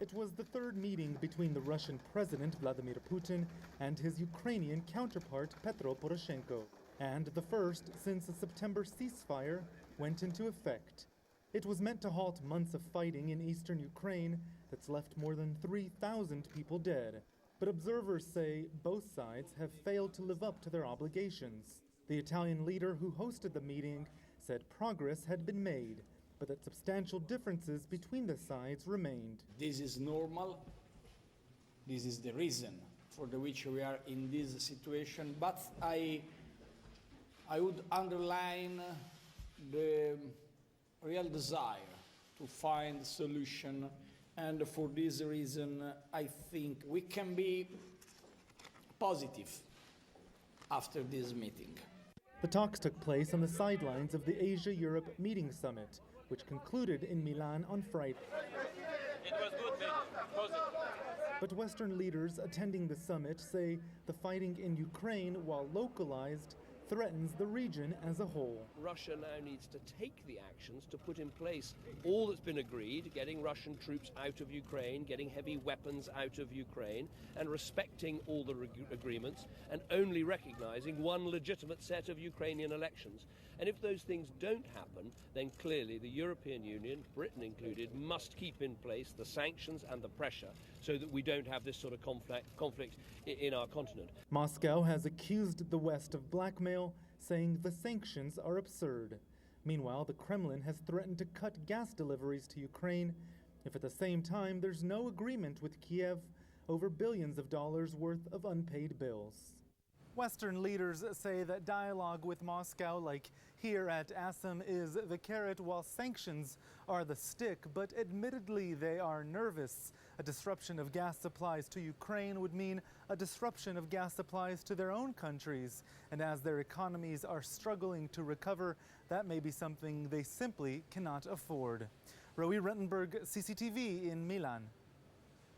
It was the third meeting between the Russian President Vladimir Putin and his Ukrainian counterpart Petro Poroshenko, and the first since a September ceasefire went into effect. It was meant to halt months of fighting in eastern Ukraine that's left more than 3,000 people dead. But observers say both sides have failed to live up to their obligations. The Italian leader who hosted the meeting said progress had been made, but that substantial differences between the sides remained. This is normal. This is the reason for which we are in this situation. But I would underline the real desire to find a solution. And for this reason, I think we can be positive after this meeting. The talks took place on the sidelines of the Asia-Europe Meeting Summit, which concluded in Milan on Friday. It was good, positive. But Western leaders attending the summit say the fighting in Ukraine, while localized, threatens the region as a whole. Russia now needs to take the actions to put in place all that's been agreed, getting Russian troops out of Ukraine, getting heavy weapons out of Ukraine, and respecting all the agreements, and only recognizing one legitimate set of Ukrainian elections. And if those things don't happen, then clearly the European Union, Britain included, must keep in place the sanctions and the pressure so that we don't have this sort of conflict in our continent. Moscow has accused the West of blackmail, saying the sanctions are absurd. Meanwhile, the Kremlin has threatened to cut gas deliveries to Ukraine if at the same time there's no agreement with Kiev over billions of dollars worth of unpaid bills. Western leaders say that dialogue with Moscow, like here at ASEM, is the carrot while sanctions are the stick, but admittedly they are nervous. A disruption of gas supplies to Ukraine would mean a disruption of gas supplies to their own countries. And as their economies are struggling to recover, that may be something they simply cannot afford. Rowie Rettenberg, CCTV in Milan.